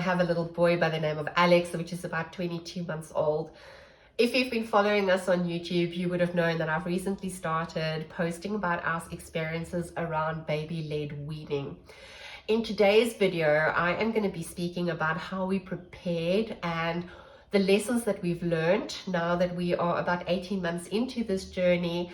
have a little boy by the name of Alex, which is about 22 months old. If you've been following us on YouTube, you would have known that I've recently started posting about our experiences around baby-led weaning. In today's video, I am going to be speaking about how we prepared and the lessons that we've learned now that we are about 18 months into this journey,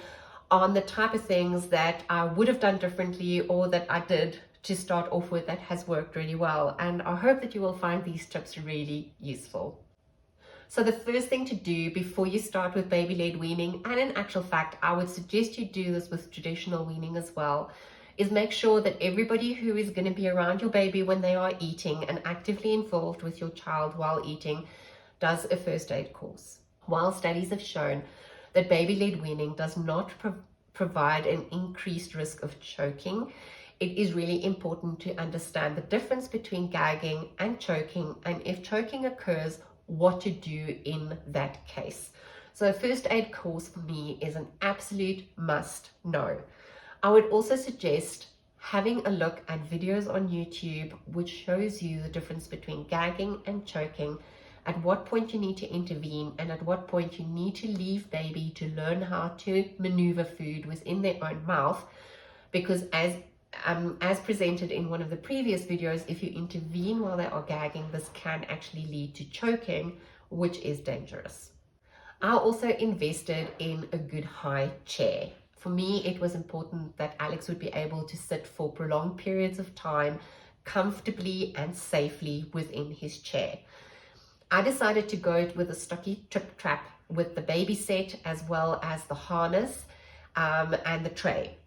on the type of things that I would have done differently or that I did to start off with that has worked really well. And I hope that you will find these tips really useful. So the first thing to do before you start with baby-led weaning, and in actual fact, I would suggest you do this with traditional weaning as well, is make sure that everybody who is going to be around your baby when they are eating and actively involved with your child while eating does a first aid course. While studies have shown that baby-led weaning does not provide an increased risk of choking, it is really important to understand the difference between gagging and choking, and if choking occurs, what to do in that case. So a first aid course for me is an absolute must know. I would also suggest having a look at videos on YouTube which shows you the difference between gagging and choking, at what point you need to intervene and at what point you need to leave baby to learn how to maneuver food within their own mouth, because as presented in one of the previous videos, if you intervene while they are gagging, this can actually lead to choking, which is dangerous. I also invested in a good high chair. For me, it was important that Alex would be able to sit for prolonged periods of time comfortably and safely within his chair. I decided to go with a stocky trip trap with the baby set as well as the harness and the tray.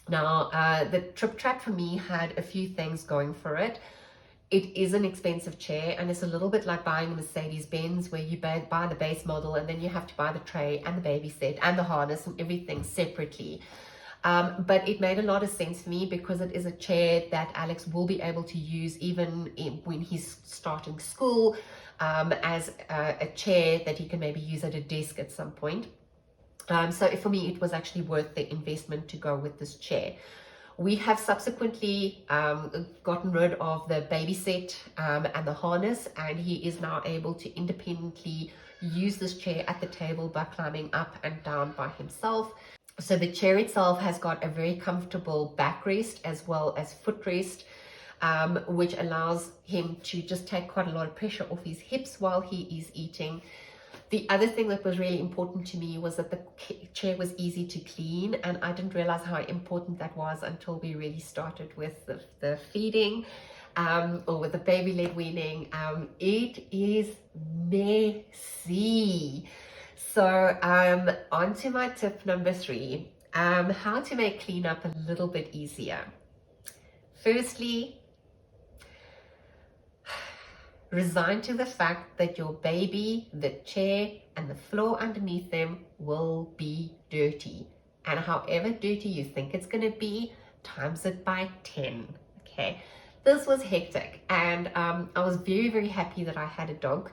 Now, the trip trap for me had a few things going for it. It is an expensive chair, and it's a little bit like buying a Mercedes-Benz, where you buy the base model and then you have to buy the tray and the baby set and the harness and everything separately. But it made a lot of sense for me because it is a chair that Alex will be able to use even when he's starting school, as a chair that he can maybe use at a desk at some point. So for me, it was actually worth the investment to go with this chair. We have subsequently gotten rid of the baby set and the harness, and he is now able to independently use this chair at the table by climbing up and down by himself. So the chair itself has got a very comfortable backrest as well as footrest, which allows him to just take quite a lot of pressure off his hips while he is eating. The other thing that was really important to me was that the chair was easy to clean, and I didn't realize how important that was until we really started with the feeding or with the baby-led weaning. It is messy. So on to my tip number 3, how to make cleanup a little bit easier. Firstly, resign to the fact that your baby, the chair, and the floor underneath them will be dirty. And however dirty you think it's going to be, times it by 10. Okay, this was hectic, and I was very, very happy that I had a dog.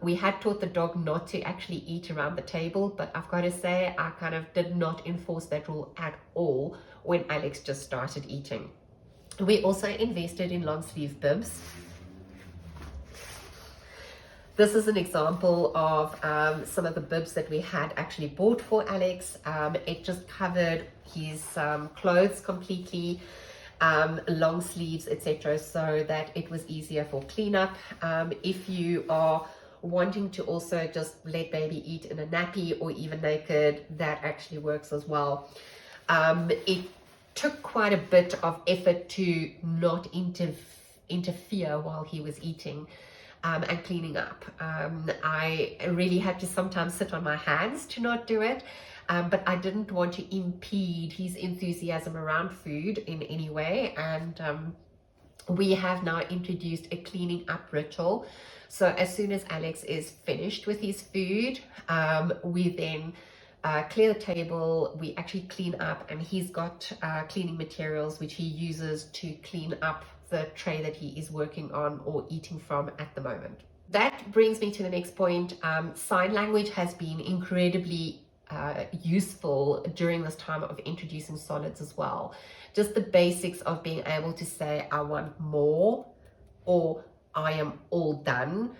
We had taught the dog not to actually eat around the table, but I've got to say I kind of did not enforce that rule at all when Alex just started eating. We also invested in long sleeve bibs. This is an example of some of the bibs that we had actually bought for Alex. It just covered his clothes completely, long sleeves, etc., so that it was easier for cleanup. If you are wanting to also just let baby eat in a nappy or even naked, that actually works as well. It took quite a bit of effort to not interfere while he was eating and cleaning up. I really had to sometimes sit on my hands to not do it, but I didn't want to impede his enthusiasm around food in any way. And we have now introduced a cleaning up ritual. So as soon as Alex is finished with his food, we then clear the table, we actually clean up, and he's got cleaning materials which he uses to clean up the tray that he is working on or eating from at the moment. That brings me to the next point. Sign language has been incredibly useful during this time of introducing solids as well. Just the basics of being able to say, I want more, or I am all done,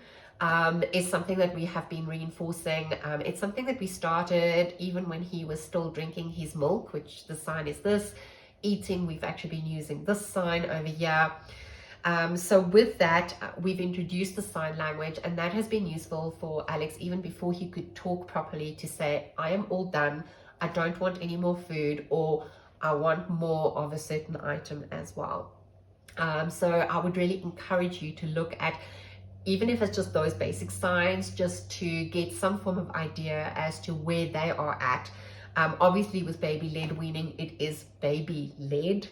is something that we have been reinforcing. It's something that we started even when he was still drinking his milk, which the sign is this. Eating, we've actually been using this sign over here. So with that, we've introduced the sign language, and that has been useful for Alex even before he could talk properly, to say, I am all done, I don't want any more food, or I want more of a certain item as well. So I would really encourage you to look at, even if it's just those basic signs, just to get some form of idea as to where they are at. Obviously with baby led weaning, it is baby led.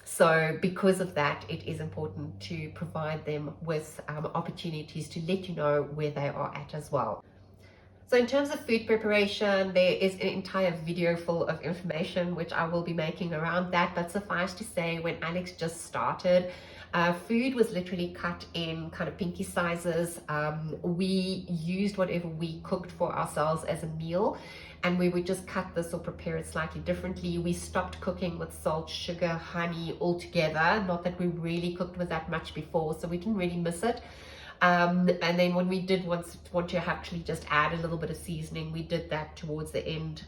So because of that, it is important to provide them with opportunities to let you know where they are at as well. So in terms of food preparation, there is an entire video full of information which I will be making around that, but suffice to say, when Alex just started, food was literally cut in kind of pinky sizes. We used whatever we cooked for ourselves as a meal, and we would just cut this or prepare it slightly differently. We stopped cooking with salt, sugar, honey altogether. Not that we really cooked with that much before, so we didn't really miss it. And then when we did want to actually just add a little bit of seasoning, we did that towards the end,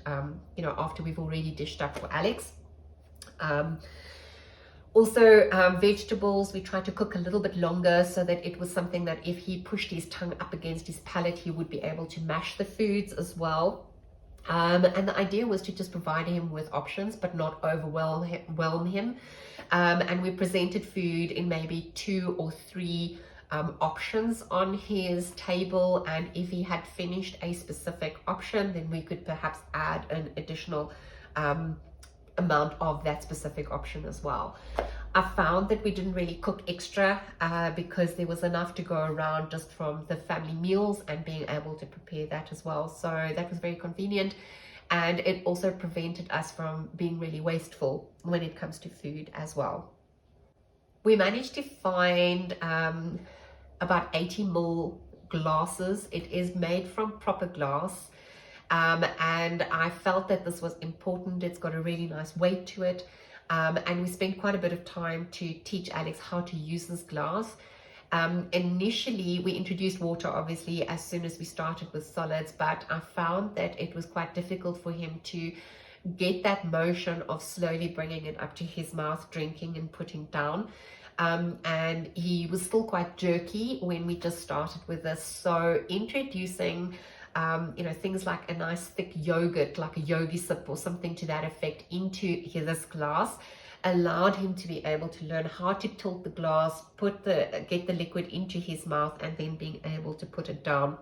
you know, after we've already dished up for Alex. Also, vegetables, we tried to cook a little bit longer so that it was something that if he pushed his tongue up against his palate, he would be able to mash the foods as well. And the idea was to just provide him with options, but not overwhelm him. And we presented food in maybe 2 or 3 options on his table, and if he had finished a specific option, then we could perhaps add an additional amount of that specific option as well. I found that we didn't really cook extra because there was enough to go around just from the family meals and being able to prepare that as well. So that was very convenient, and it also prevented us from being really wasteful when it comes to food as well. We managed to find about 80 ml glasses. It is made from proper glass. And I felt that this was important. It's got a really nice weight to it. And we spent quite a bit of time to teach Alex how to use this glass. Initially, we introduced water, obviously, as soon as we started with solids, but I found that it was quite difficult for him to get that motion of slowly bringing it up to his mouth, drinking and putting down. And he was still quite jerky when we just started with this. So introducing you know, things like a nice thick yogurt, like a yogi sip or something to that effect, into this glass allowed him to be able to learn how to tilt the glass, get the liquid into his mouth, and then being able to put it down.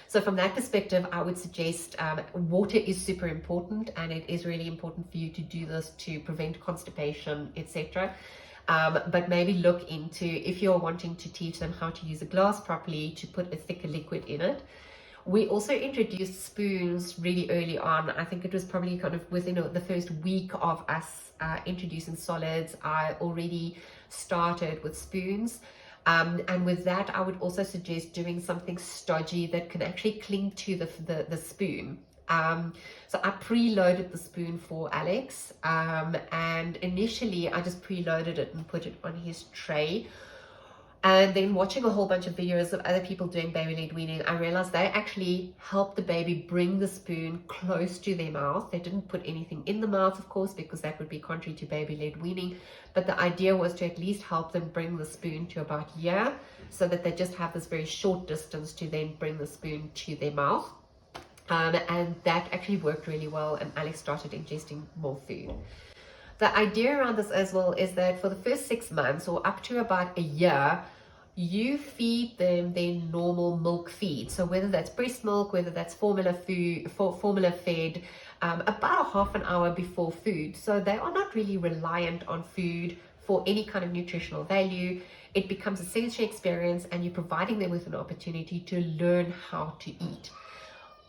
So from that perspective, I would suggest water is super important, and it is really important for you to do this to prevent constipation, etc. But maybe look into, if you're wanting to teach them how to use a glass properly, to put a thicker liquid in it. We also introduced spoons really early on. I think it was probably kind of within the first week of us introducing solids. I already started with spoons. And with that, I would also suggest doing something stodgy that can actually cling to the spoon. So I preloaded the spoon for Alex, and initially I just preloaded it and put it on his tray. And then watching a whole bunch of videos of other people doing baby led weaning, I realized they actually helped the baby bring the spoon close to their mouth. They didn't put anything in the mouth, of course, because that would be contrary to baby led weaning. But the idea was to at least help them bring the spoon to about here, so that they just have this very short distance to then bring the spoon to their mouth. And that actually worked really well, and Alex started ingesting more food. The idea around this as well is that for the first 6 months or up to about a year, you feed them their normal milk feed. So whether that's breast milk, whether that's formula fed, about a half an hour before food. So they are not really reliant on food for any kind of nutritional value. It becomes a sensory experience, and you're providing them with an opportunity to learn how to eat.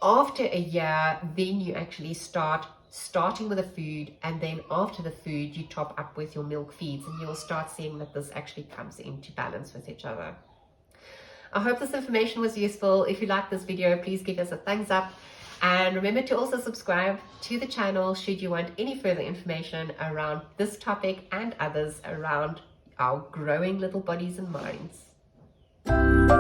After a year, then you actually starting with the food, and then after the food you top up with your milk feeds, and you'll start seeing that this actually comes into balance with each other. I hope this information was useful. If you like this video, please give us a thumbs up, and remember to also subscribe to the channel should you want any further information around this topic and others around our growing little bodies and minds.